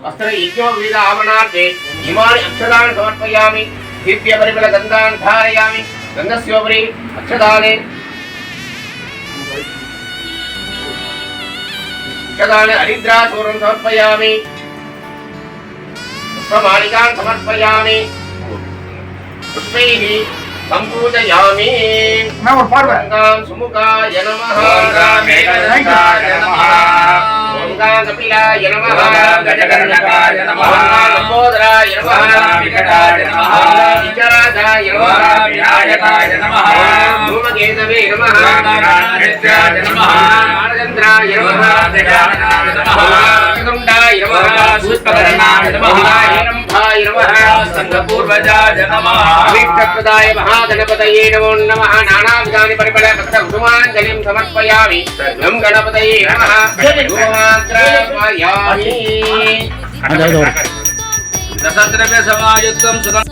वस्त्र यज्ञो विविध आवरणार्थे इमानि अक्षतानि समर्पयामि दिव्य परिमल गन्धान् धारयामि गन्धस्योपरि अक्षतानि हरिद्राचूर्णं समर्पयामि पुष्पमालिकान् समर्पयामि पुष्पैः संपूजयामि नमो पार्वती सुमुखाय नमः ओम मेघनाथाय नमः ओम कपिलाय नमः गजकर्णकाय नमः ओम लंबोदराय नमः विकटाय नमः विचराजाय नमः विनायकाय नमः धूमकेतवे नमः नारायणाय नमः नारचन्द्राय नमः गजाननाय नमः चतुर्मुण्डाय नमः पुष्पकर्णाय नमः हिरण्यम्भाय नमः संघपूर्वजाय नमः अभिष्टप्रदाय गणपतये नमो नमः नानाविधानि परिमल पत्र कुसुमाञ्जलिं समर्पयामि गं गणपतये नमः धूमाग्रापयामि रसद्रव्य समायुक्तं सुगं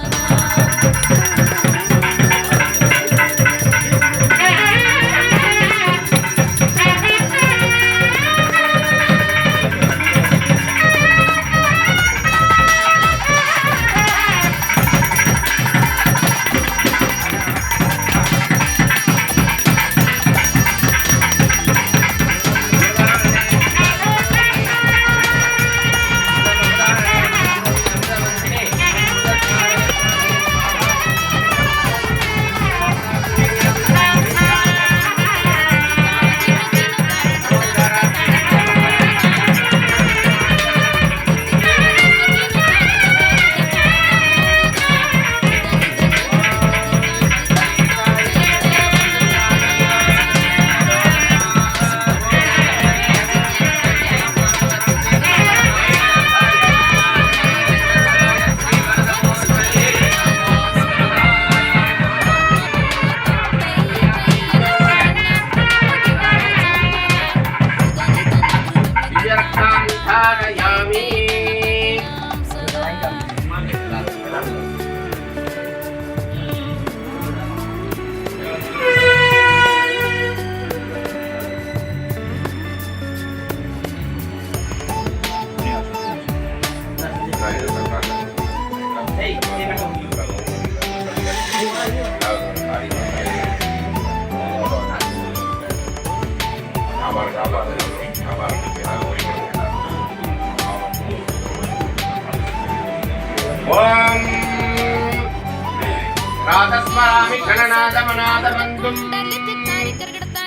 राधस्मरामि गणनादमनादबन्धुं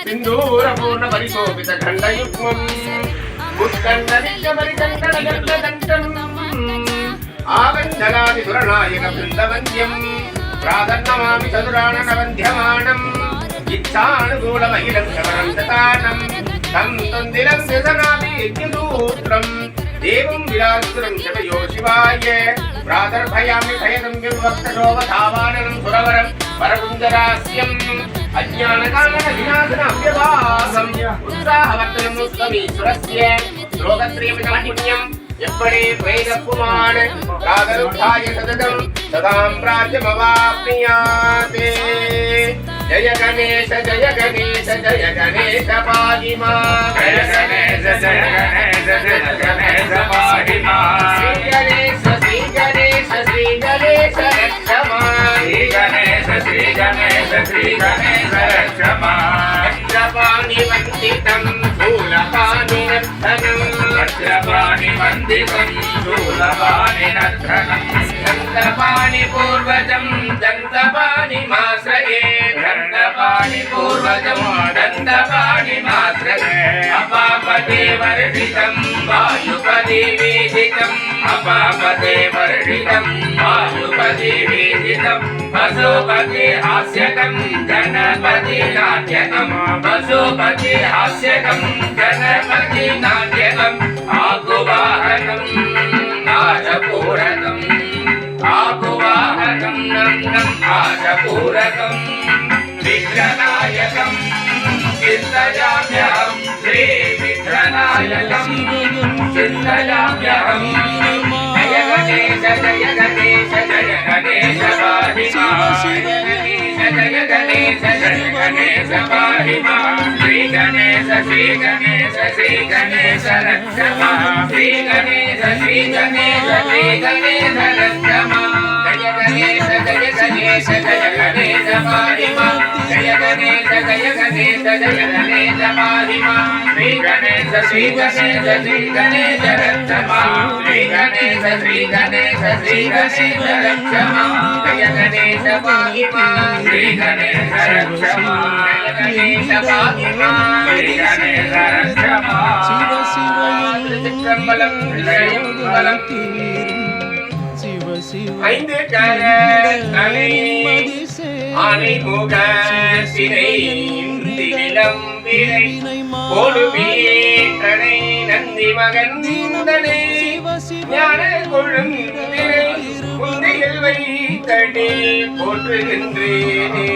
सिन्दूरपूर्णपरिशोभितखण्डयुग्मम् उत्कण्डनित्यमरिकण्डनगर्भदण्डम् आवञ्जनादिसुरनायकवृन्दवन्द्यम् प्रातर्नमामि चतुराननवन्ध्यमानम् इच्छानुकूलमहिलं शवरं दतानं तं तन्दिरं व्यसनामि यज्ञसूत्रम् देवं विलासुरं शतयो शिवाय प्रातर्भयामि भयदं विभक्तशोभधावाननं सुरवरं परकुन्दरास्यम् अज्ञानकारणविनाशनाभ्यवासम् उत्साहवर्धनम् उत्तमीश्वरस्य श्लोकत्रयमिदं पुण्यम् यप्पणे प्रेरकुमार प्रातरुत्थाय सततं सदाम्राज्यमवाप्नुयात् जय गणेश जय गणेश जय गणेश पाहि मां जय गणेश जय गणेश जय गणेश पाहि मां श्री गणेश रक्ष मां श्री गणेश रक्ष मां वज्रपाणि वन्दितं शूलपाणि नर्धनं वज्रपाणि वन्दितं शूलपाणि नर्धनं दन्तपाणि पूर्वजं दन्तपाणिमाश्रये दन्तपाणि पूर्वजं दन्तपाणिमाश्रये अपापदे वर्षितं वायुपदे वेदितम् अपापदे वर्षितं वायुपदे वेदितं पशुपति हास्यकं गणपति नाट्यकं पशुपति हास्यकं गणपति नाट्यकम् आकुवाहनं नाशपूरकम् आकुवाहनं नाशपूरकं विघ्ननायकं चिन्तयाम्यहं श्री विघ्ननायकं चिन्तयाम्यहं जय गणेश जय गणेश जय गणेश पाहि मां जय गणेश पाहि मां Shri Ganesh Shri Ganesha Shri Ganesha Rakshama Shri Ganesha Shri Ganesha Shri Ganesha Rakshama Jaya Ganesha Jaya Ganesha Jaya Ganesha Padima Jaya Ganesha Jaya Ganesha Jaya Ganesha Padima Shri Ganesha Shri Ganesha Shri Ganesha Rakshama Shri Ganesha Shri Ganesha Shri Ganesha Rakshama Jaya Ganesha Padima Shri Ganesha Rakshama Jaya Ganesha Padima Shri Ganesha Rakshama Shiva Shiva Trambhalam Trambhalam ஐந்து கரங்களை ஆனை முகத்தினை திலம் விரை போடுவீட்டனை நந்தி மகந்தனை ஞான கொழுந்தினை முந்தையில் வைத்தடி போற்றுகின்றேனே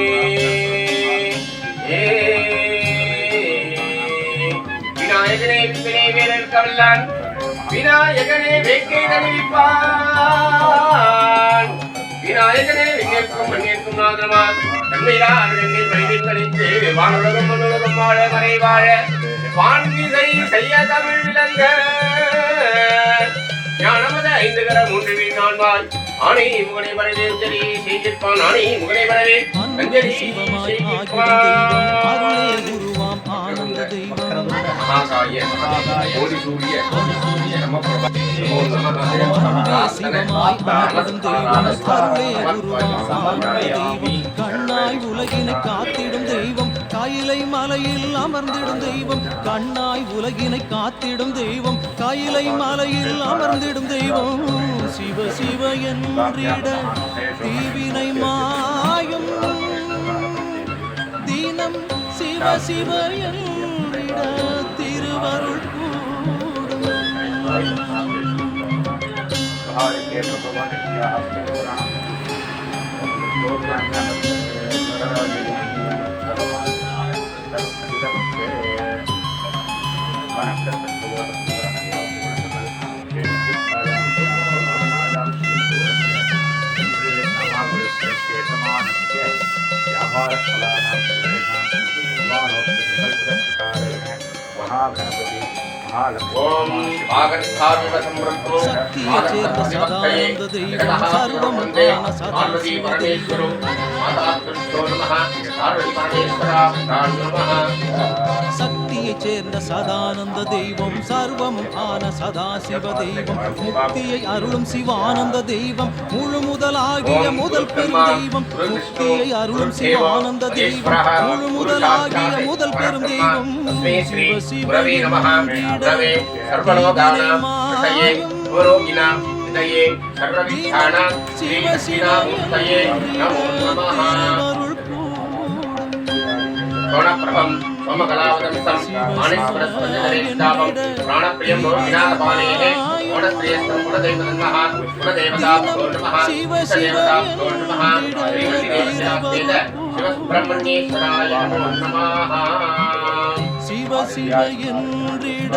விநாயகனே விந்தனை வீரர் கவல்லான் விநாயகனே வேக்கை நலிப்பான் விநாயகனே விண்ணேற்கும் மண்ணேற்கும் நாதமான் கண்மையிலா அருகண்ணை பணிவில் கழித்து வானுலகம் மண்ணுலகம் வாழ மறை வாழ வான்விசை செய்ய தமிழ் விளங்க ஞானமத ஐந்து கர மூன்று வீண் நான்வாள் ஆணை முகனை வரவே அஞ்சலி செய்திருப்பான் ஆணை முகனை வரவே அஞ்சலி மகாகாய கோடி சூரிய நம பிரபா கண்ணாய் உலகினை காத்திடும் தெய்வம் கையிலை மலையில் அமர்ந்திடும் தெய்வம் கண்ணாய் உலகினை காத்திடும் தெய்வம் கையிலை மலையில் அமர்ந்திடும் தெய்வம் சிவ சிவ என்றிட தீவினை மாயும் தீனம் சிவ சிவ என்றிட திருவருள் ஓம் ஆகத்தாவிவ சம்ருத்தோ சதானந்த தெய்வம் சர்வமுதான பார்வதி பரமேஸ்வரோ மாதா கிருஷ்ணோ நமः பார்வதி பரமேஸ்வரா நமः சக்தியைச் சேர்ந்த சதானந்த தெய்வம் சர்வமும் ஆன சதாசிவ தெய்வம் முக்தியை அருளும் சிவானந்த தெய்வம் முழு முதலாகிய முதல் பெரும் தெய்வம் முக்தியை அருளும் சிவானந்த தெய்வம் முழு முதலாகிய முதல் பெரும் தெய்வம் ஸ்ரீ குரவே நமः குரவே சர்வலோகானாம் விஷயே குரோகினாம் இதயே சர்வவித்தானாம் ஸ்ரீ ஸ்ரீநாமூர்த்தயே நமோ நமः கோணப்பிரபம் சோமகலாவதமிசம் மானேஸ்வரஸ்வரஸ்தாபம் பிராணப்பிரியம் விநாதபாலேஹே கோணஸ்ரேயஸ்தம் குலதெய்வதன்னः குலதேவதாப்தோ நமः இஷ்டதேவதாப்தோ நமः ஸ்ரீமதிதேவஸ்யாஸ்தேத சிவசுப்பிரமணியேஸ்வராய நமோ நமः சிவ சிவ என்றிட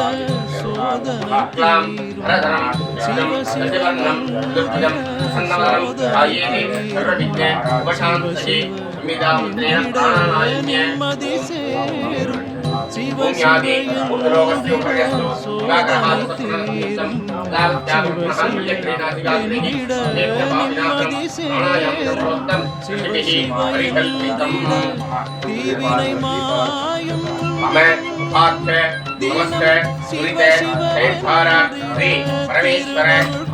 சோதனை சிவ சிவ நிம்மதி சேரும் சிவ சிவ நிம்மதி சேரும் சிவ சிவ தீவினை மாயும் நமஸ்தே சுரிதே சேத்வாரா ஸ்ரீ பரமேஸ்வர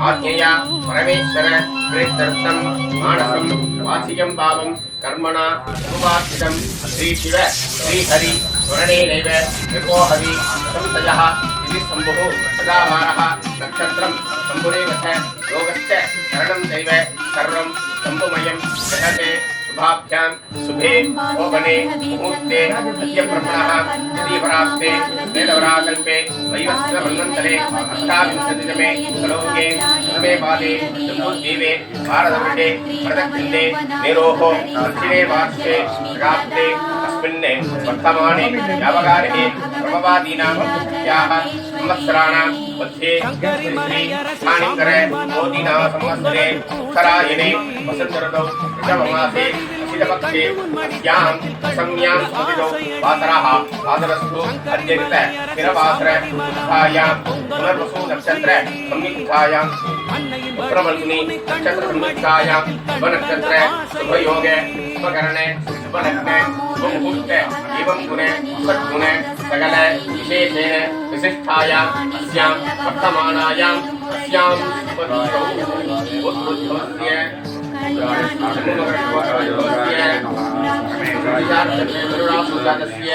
ஆத்மேயா பரமேஸ்வர பிரேத்தர்த்தம் மானசம் வாசியம் பாவம் கர்மணா உபாசிதம் ஸ்ரீ சிவ ஸ்ரீ ஹரி ஸ்வரணே நைவ விகோஹவி சம்சயः இது சம்புः சதாவாரः நக்ஷத்ரம் சம்புரேவச யோகஸ்ச சரணம் தெய்வ சர்வம் சம்புமயம் ஜெகதே शुभाभ्यां शुभे शोभने मुहूर्ते अद्य ब्रह्मणः यदीवरास्ते वेदवराकल्पे वैवस्वतमन्वन्तरे अष्टाविंशतितमे कलोके प्रथमे पादे चतुर्दीवे भारतवर्षे प्रदक्षिणे मेरोः दक्षिणे वार्षे शताब्दे अस्मिन् वर्तमाने यावकारे प्रभवादीनां याः संवत्सराणां मध्ये श्री स्थानिकर मोदीनाम संवत्सरे उत्तरायणे वसन्तऋतौ ऋषभमासे विदपक्षे अस्यां सम्यां सुविदो वासरः वासरस्तु अद्यनित स्थिरवासर उत्थायां पुनर्वसु नक्षत्र संयुक्तायां प्रमल्कुनि नक्षत्र संयुक्तायां शुभनक्षत्र शुभयोगे शुभकरणे शुभलग्ने शुभमुहूर्ते एवं गुणे सद्गुणे सकल विशेषेण विशिष्टायां अस्यां वर्तमानायां अस्यां उत्तरोत्तरस्य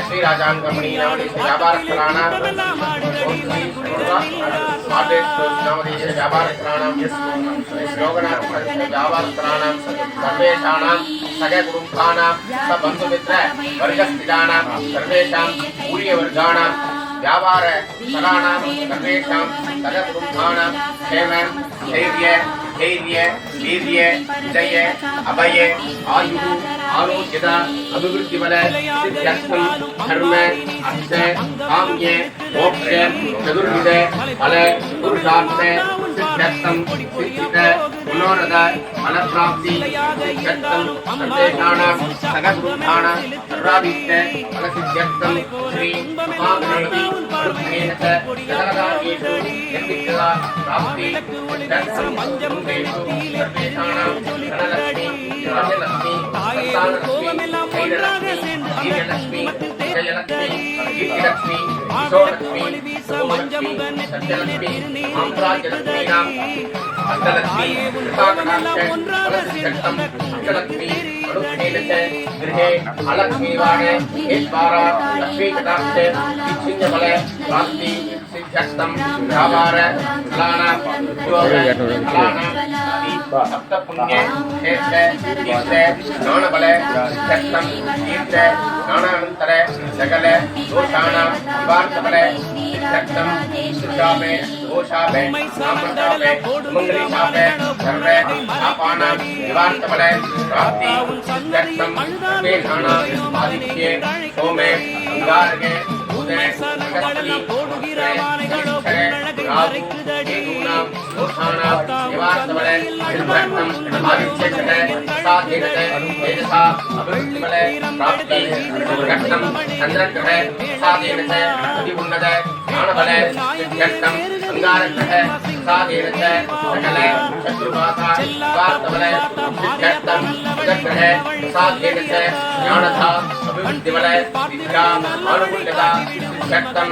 श्री राजांगमणि नामदेश व्यापारस्थलानां नामदेश व्यापारस्थलानां श्लोकनाथ व्यापारस्थलानां सर्वेषाणां सगकुटुम्बानां सबन्धुमित्र वर्गस्थितानां सर्वेषां पूर्यवर्गाणां व्यापार स्थलानां सर्वेषां सगकुटुम्बानां क्षेम धैर्य वीर्य विजय अभय आयु आरोग्यद अभिवृद्धिबल सिद्ध्यर्थं धर्म अर्थ काम्य मोक्ष चतुर्विध फल पुरुषार्थ सिद्ध्यर्थं सिद्धित मनोरथ फलप्राप्ति सिद्ध्यर्थं सर्वेषाणां सगुरुद्धानां सर्वाभीष्ट फलसिद्ध्यर्थं श्री महागणपति अनुग्रहेण सकलकार्येषु यत्किञ्चित् प्राप्ति सिद्ध्यर्थं सर्वेषाणां धनलक्ष्मी राजलक्ष्मी संतानलक्ष्मी धैर्यलक्ष्मी जयलक्ष्मी कीर्तिलक्ष्मी किशोरलक्ष्मी सुमलक्ष्मी सत्यलक्ष्मी साम्राज्यलक्ष्मीनां अष्टलक्ष्मी कृपाकटाक्ष फलसिद्ध्यर्थं अष्टलक्ष्मी अनुग्रहेण च गृहे अलक्ष्मीवाणे हेद्वारा लक्ष्मीकटाक्ष दीक्षिण्यफल प्राप्ति सिद्ध्यर्थं व्यापार फलानां उद्योग फलानां सप्त पुण्य क्षेत्र तीर्थ ज्ञानबल सिद्ध्यर्थं तीर्थ ज्ञानानन्तर सकल दोषाणां निवारणबल सिद्ध्यर्थं शापे दोषापे नामशापे मंगलीशापे सर्व शापानां निवारणबल प्राप्ति सिद्ध्यर्थं सर्वेषाणां आदित्ये सोमे अंगारके उदय नक्षत्री राहु केतूनां दोषाणां निवारणबल सिद्ध्यर्थं आदित्यस्य साधेनते तेजसा अभिवृद्धिबल प्राप्ति सिद्ध्यर्थं चन्द्रग्रह साधेनते अतिउन्नत ज्ञानबल सिद्ध्यर्थं अंगारग्रह साधेनते सकल शत्रुबाधा निवारणबल सिद्ध्यर्थं बुधग्रह साधेनते ज्ञानधा अभिवृद्धिबल विद्या अनुकूलता सिद्ध्यर्थं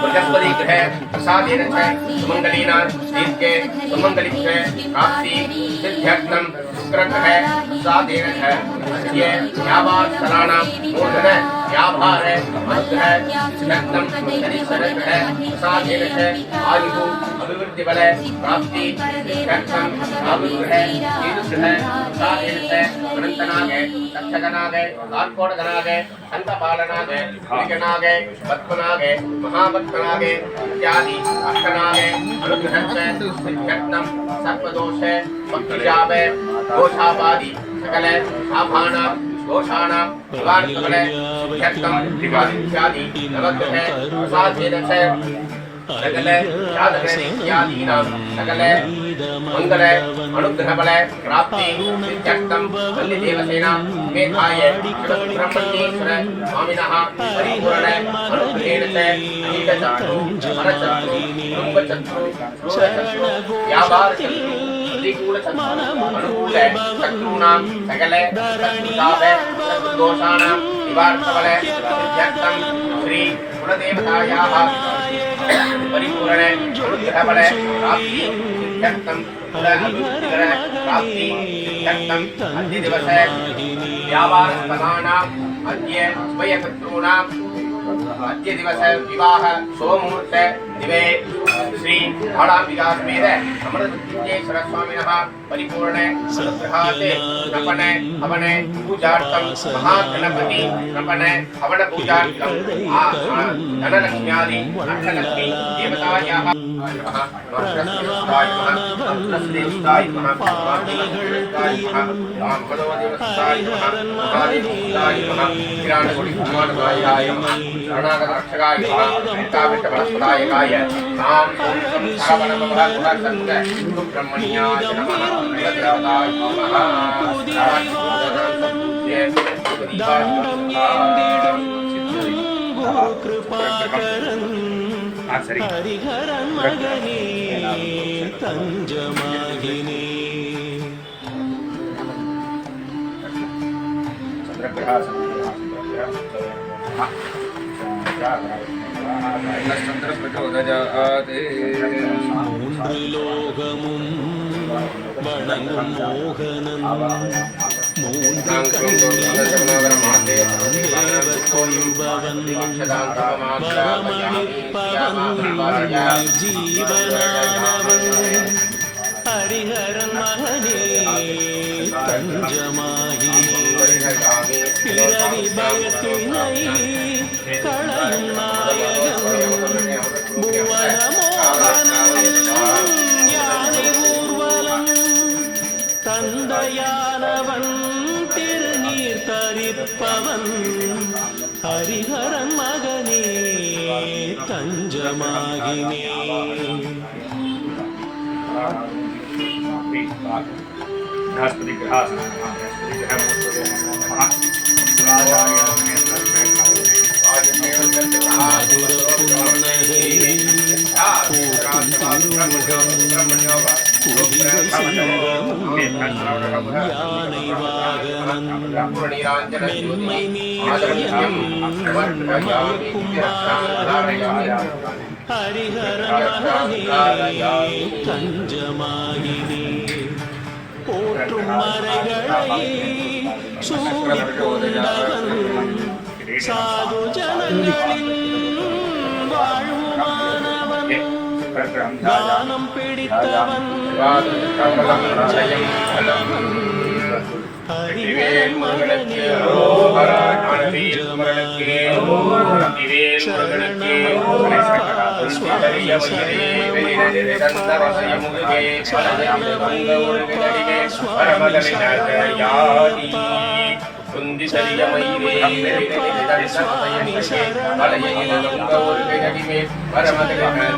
बृहस्पति ग्रह प्रसादेन च सुमंगलीनां दीर्घे सुमंगलित्वे प्राप्ति सिद्ध्यर्थं शुक्रग्रह प्रसादेन च अस्य व्यापारस्थलानां मूर्धन व्यापार अनुग्रह सिद्ध्यर्थं शनिश्चरग्रह प्रसादेन च आयुः अभिवृद्धिबल प्राप्ति सिद्ध्यर्थं राहुग्रह केतुग्रह प्रसादेन च अनन्तनाग तक्षकनाग कार्कोटकनाग शङ्खपालनाग मृगनाग पद्मनाग महापद्मनाग इत्यादि अष्टनाग अनुग्रहस्य सिद्ध्यर्थं सर्वदोष पक्षिशाप दोषापादि सकल शापानां दोषाणां निवारणबल सिद्ध्यर्थं त्रिपादित्यादि नवग्रह प्रसादेन च सकल साधक इत्यादीनां सकल मंगल अनुग्रहबल प्राप्ति सिद्ध्यर्थं वल्लीदेवसेना मेधाय ब्रह्मण्येश्वर स्वामिनः परिपूर्ण अनुग्रहेण च अनिकचक्षु परचक्षु कुटुम्बचक्षु श्रोत्रचक्षु व्यापारचक्षु प्रतिकूलचक्षु अनुकूल चक्षूणां सकल शत्रुताप शत्रुदोषाणां निवारणबल सिद्ध्यर्थं श्री कुलदेवतायाः परिपूर्ण अनुग्रहबल प्राप्ति सिद्ध्यर्थं कुल अभिवृद्धिकर प्राप्ति सिद्ध्यर्थं अद्य दिवसे व्यापारस्थलानाम् अद्य उभयशत्रूणाम् अद्य दिवस विवाह सोमुहूर्त दिवे श्री बालाम्बिका समेत अमृतमृत्युंजयेश्वर स्वामिनः परिपूर्ण अनुग्रहात् नपन हवन पूजार्थं महागणपति नपन हवन पूजार्थं धनलक्ष्म्यादि अष्टलक्ष्मी देवतायाः रक्षकाय नाम सुब्रह्मण्याय नमः हरिहरन मगने तंजमागिने மூன்று லோகமும் வணங்கும் மோகனன் மூன்று கொள்பவன் வரமளிப்பவன் ஜீவனானவன் ஹரிஹரன் மகனே தஞ்சமாகி பிறவி பயத்தினை களையும் நாயகன் புவனமோகனன் யானை ஊர்வலம் தந்தையானவன் திருநீர் தரிப்பவன் ஹரிஹரன் மகனே தஞ்சமாகினே மதுர புன்னகை பூக்கும் திருமுகம் புதிரை சிங்கமும் யானை வாகனன் மென்மை நீயம் மயக்கும் ஹரிஹரன் மகனே தஞ்சமாகினே போற்றும் மறைகளை சூடிக் கொண்டவன் சாது ஜனங்களின் வாழ்வுமானவன் தானம் பிடித்தவன் ஹரிவேல் மகனே தஞ்சமாகினே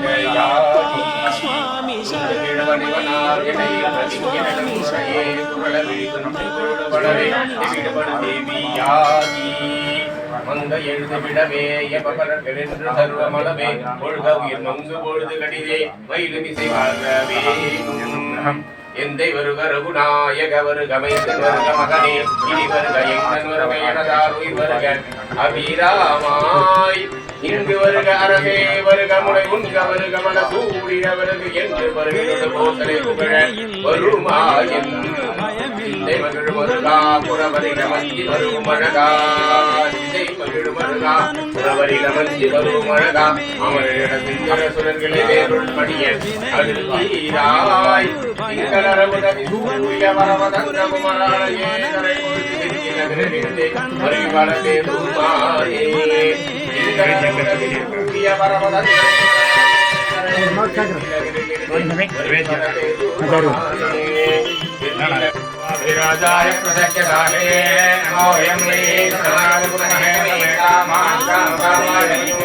சரணமப்பா சுவாமி சரணமப்பா சரணமையப்பா சுவாமி சரணமப்பா சுவாமி மந்த எழுது விடவே எப்பலர்களென்று சர்வமளவே ஒழுக உயிர் நொங்கு பொழுது கடிதே மயிலுமிசை வாழ்கவே எந்தை வருக ரகுநாயக வருக மைந்தன் வருக மகனே இனி வருக எங்கன் வருக எனதார் உயிர் வருக அபிராமாய் இங்கு வருக அரசே வருக முனை உண்க வருக மன சூடிட வருக என்று வருகிறது போசலை புகழ வருமாயின் இந்தை மகிழ் வருகா புறவரிட மஞ்சி வரும் மழகா இந்தை மகிழ் வருகா புறவரிட மஞ்சி வரும் மழகா அமரிட சிங்கர சுரர்களை வேருள் படிய அதில் தீராய் திங்களரமுதவி சூரிய வரவதந்திரகுமராளையே கரை பொழுது திருச்சின விரவிருந்தே மறிவளவே துர்மாயே திங்களரமுதவி சூரிய विराजाय प्रसख्यदाहे नमोऽयं मे सदानन्दमहे कामान् कामकामाय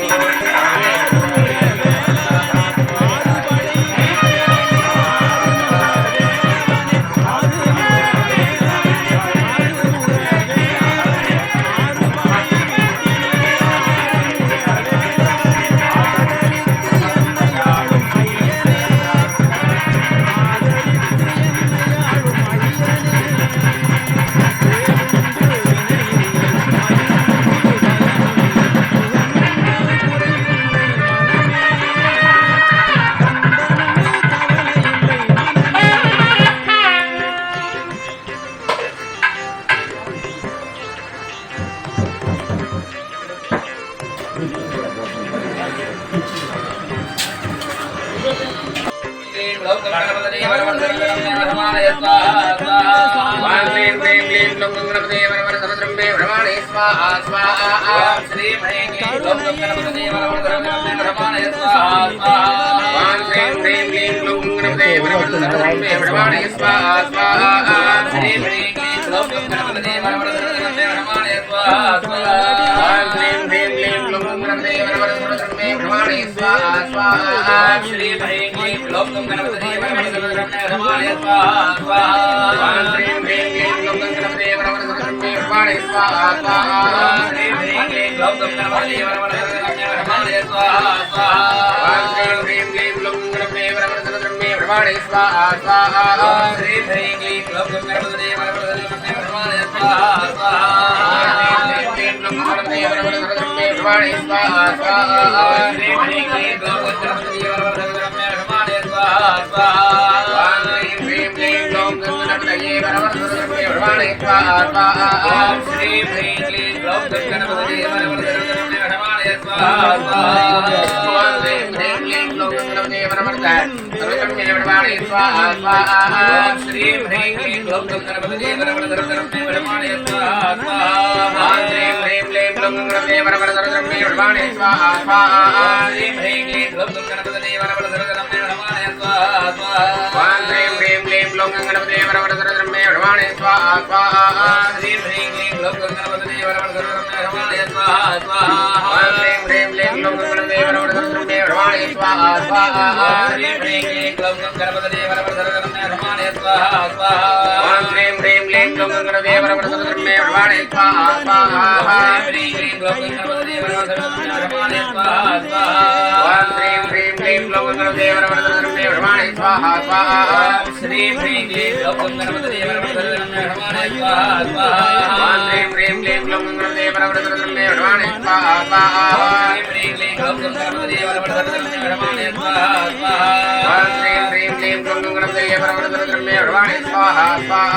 स्वाहा स्वाहा श्री ह्रीं क्लीं ग्लौं गणपतये वरवरदरमे ब्रह्मणे स्वाहा स्वाहा श्रीं ह्रीं क्लीं ग्लौं गणपतये वरवरदरमे ब्रह्मणे स्वाहा स्वाहा श्री ह्रीं क्लीं ग्लौं गणपतये वरवरदरमे ब्रह्मणे स्वाहा स्वाहा श्रीं ह्रीं क्लीं ग्लौं गणपतये वरवरदरमे ब्रह्मणे स्वाहा स्वाहा श्री ह्रीं क्लीं ग्लौं गणपतये वरवरदरमे ब्रह्मणे स्वाहा स्वाहा श्रीं ह्रीं क्लीं ग्लौं गणपतये वरवरदरमे ब्रह्मणे स्वाहा स्वाहा श्री ह्रीं क्लीं ग्लौं गणपतये वरवरदरमे ब्रह्मणे स्वाहा स्वाहा श्रीं ह्रीं क्लीं ग्लौं गणपतये वरवरदरमे ब्रह्मणे स्वाहा स्वाहा श्री ह्रीं क्लीं ग्लौं गणपतये वरवरदरमे ब्रह्मणे स्वाहा स्वाहा श्री ह्रीं क्लीं ग्लौं गणपतये वरवरदरमे ब्रह्मणे स्वाहा स्वाहा श्री ह्रीं क्लीं ग्लौं गणपतये वरवरदरमे ब्रह्मणे स्वाहा स्वाहा श्रीं ह्रीं क्लीं ग्लौं गणपतये वरवरदरमे ब्रह्मणे स्वाहा स्वाहा श्री ह्रीं क्लीं ग्लौं गणपतये वरवरदरमे ब्रह्मणे स्वाहा स्वाहा श्री ह्रीं क्लीं ग्लौं गणपतये वरवरदरमे ब्रह्मणे स्वाहा स्वाहा श्री ह्रीं क्लीं ग्लौं गणपतये वरवरदरमे ब्रह्मणे स्वाहा स्वाहा श्री ह्रीं क्लीं ग्लौं गणपतये वरवरदरमे ब्रह्मणे स्वाहा स्वाहा श्री ह्रीं क्लीं ग्लौं गणपतये वरवरदरमे ब्रह्मणे स्वाहा स्वाहा श्री ह्रीं क्लीं ग्लौं गणपतये वरवरदरमे ब्रह्मणे स्वाहा स्वाहा श्री ह्रीं क्लीं ग्लौं गणपतये वरवरदरमे ब्रह्मणे स्वाहा स्वाहा श्री ह्रीं क्लीं ग्लौं गणपतये वरवरदरमे ब्रह्मणे स्वाहा स्वाहा श्री ह्रीं क्लीं ग्लौं गणपतये वरवरदरमे ब्रह्मणे स्वाहा स्वाहा श्री ह्रीं क्लीं ग्लौं गणपतये वरवरदरमे ब्रह्मणे स्वाहा स्वाहा श्री ह्रीं क्लीं ग्लौं गणपतये वरवरदरमे ब्रह्मणे स्वाहा स्वाहा श्री ह्रीं क्लीं ग्लौं गणपतये वरवरदरमे ब्रह्मणे स्वाहा स्वाहा श्री ह्रीं क्लीं ग्लौं गणपतये वरवरदरमे ब्रह्मणे स्वाहा स्वाहा श्री ह्रीं क्लीं ग्लौं गणपतये वरवरदरमे ब्रह्मणे स्वाहा स्वाहा श्री ह्रीं क्लीं ग्लौं गणपतये वरवरदरमे ब्रह्मणे स्वाहा स्वाहा श्री ह्रीं क्लीं ग्लौं गणपतये वरवरदरमे ब्रह्मणे स्वाहा स्वाहा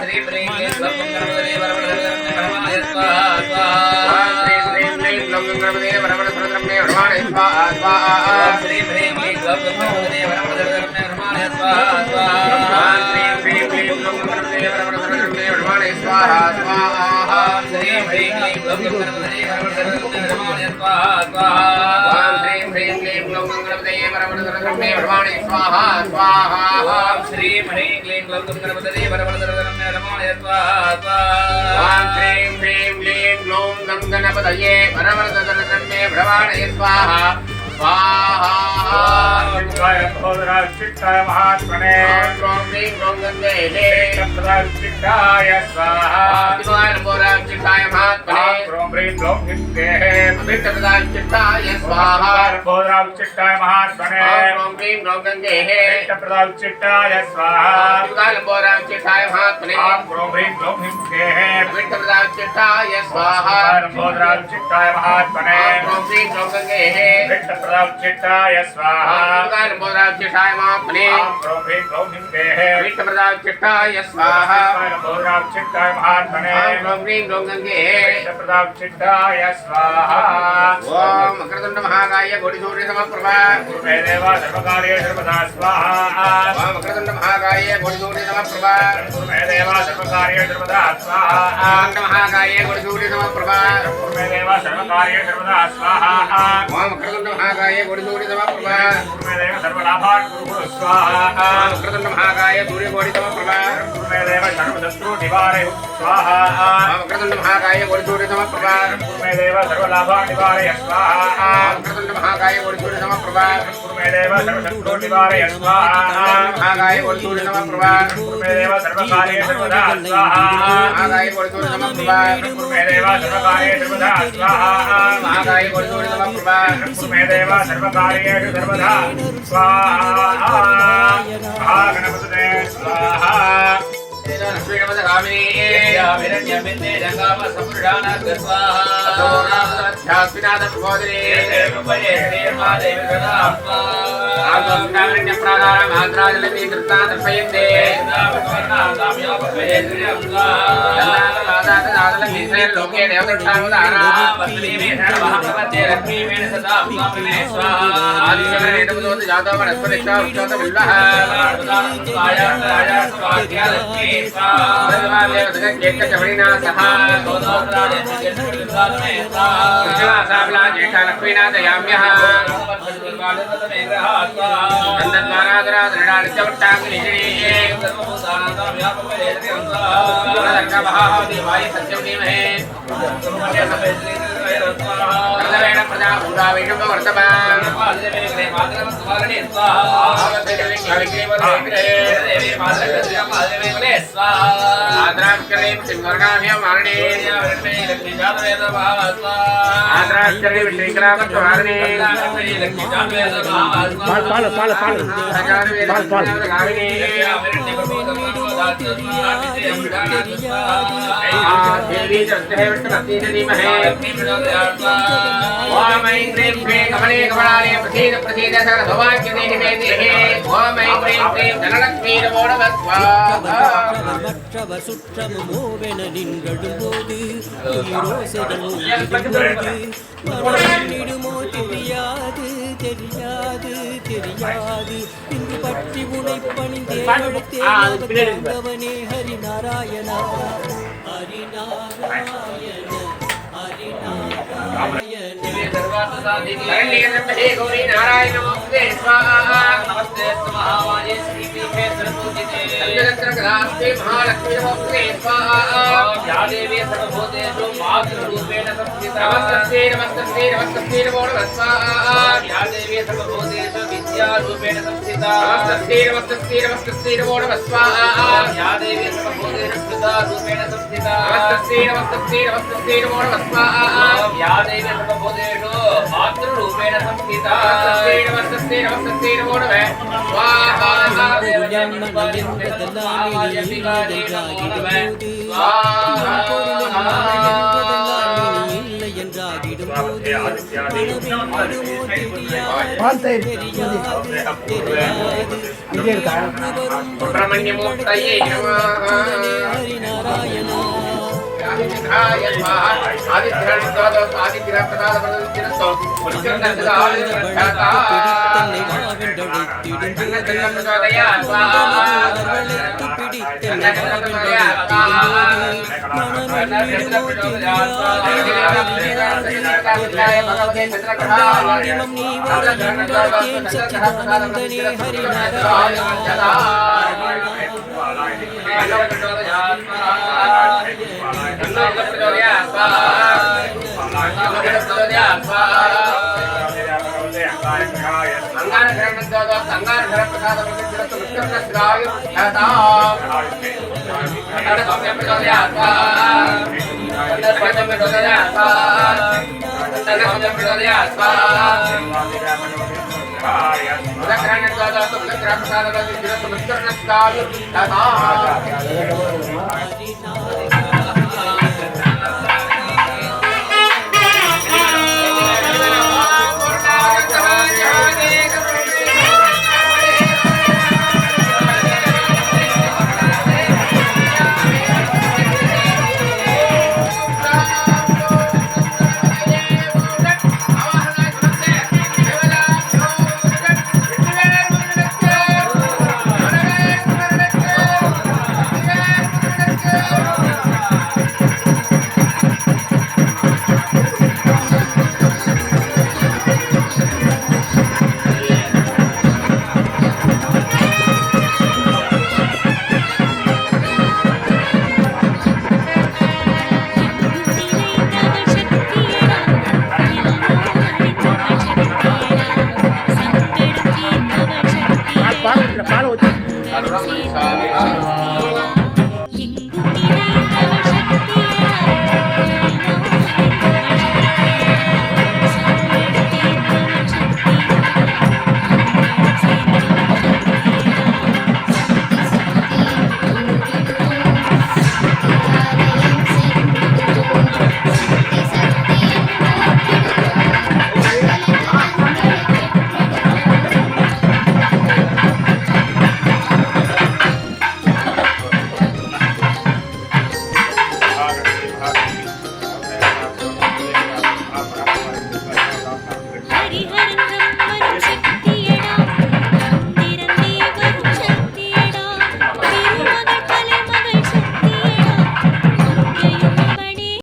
श्री ह्रीं क्लीं ग्लौं गणपतये वरवरदरमे ब्रह्मणे स्वाहा स्वाहा श्री ह्रीं क्लीं ग्लौं गणपतये वरवरदरमे ब्रह्मणे स्वाहा स्वाहा श्री ह्रीं क्लीं ग्लौं गणपतये वरवरदरमे ब्रह्मणे स्वाहा स्वाहा श्री ह्रीं क्लीं ग्लौं गणपतये वरवरदरमे ब्रह्मणे स्वाहा स्वाहा श्री ह्रीं क्लीं ग्लौं गणपतये वरवरदरमे ब्रह्मणे स्वाहा स्वाहा श्री ह्रीं क्लीं ग्लौं गणपतये वरवरदरमे ब्रह्मणे स्वाहा स्वाहा श्री ह्रीं क्लीं ग्लौं गणपतये वरवरदरमे ब्रह्मणे स्वाहा स्वाहा श्रीं ह्रीं क्लीं ग्लौं गणपतये वरवरदरमे ब्रह्मणे स्वाहा स्वाहा चित्ताय महात्मने ॐ ह्रीं ग्लौं गणपतये चित्ताय स्वाहा चित्ताय महात्मने ॐ ह्रीं ग्लौं चित्तेः चित्ताय स्वाहा चित्ताय महात्मने ॐ ह्रीं ग्लौं गणपतये चित्ताय स्वाहा चित्ताय महात्मने ॐ ह्रीं ग्लौं चित्तेः चित्ताय स्वाहा चित्ताय महात्मने ॐ ह्रीं ग्लौं गणपतये चित्ताय स्वाहा चित्ताय महात्मने ॐ ह्रीं ग्लौं चित्तेः चित्ताय स्वाहा चित्ताय महात्मने ॐ ह्रीं ग्लौं गणपतये चित्ताय स्वाहा ओम मकरतुंड महाकाय कोटिसूर्य समप्रभा मे देवा सर्वकार्ये सर्वदा स्वाहा ओम मकरतुंड महाकाय कोटिसूर्य समप्रभा मे देवा सर्वकार्ये सर्वदा स्वाहा ओम महाकाय कोटिसूर्य समप्रभा मे देवा सर्वकार्ये सर्वदा स्वाहा ओम मकरतुंड महाकाय कोटिसूर्य समप्रभा मे देवा सर्वलाभान् कुरु स्वाहा ओम मकरतुंड महाकाय सूर्य कोटि समप्रभा मे देवा सर्वशत्रु निवारय स्वाहा ओम मकरतुंड महाकाय कोटिसूर्य समप्रभा मे देवा सर्वलाभान् निवारय स्वाहा ओम मकरतुंड महाकाय कोटिसूर्य समप्रभा मे देवा सर्वशत्रु निवारय स्वाहा महाकाय कोटिसूर्य समप्रभा मे देवा सर्वकार्ये सर्वदा स्वाहा महाकाय कोटिसूर्य समप्रभा मे देवा सर्वकार्ये सर्वदा स्वाहा महाकाय कोटिसूर्य समप्रभा मे देवा सर्वकार्येषु सर्वदा स्वाहा महागणपतये स्वाहा लक्ष्मीनमदगामिनी जंगाम संपुराण स्वाहा தெரியாது இன்று பற்றி உனை பணிந்தேவனே ஹரி நாராயணா ஹரி நாராயண ஹரி எங்கும்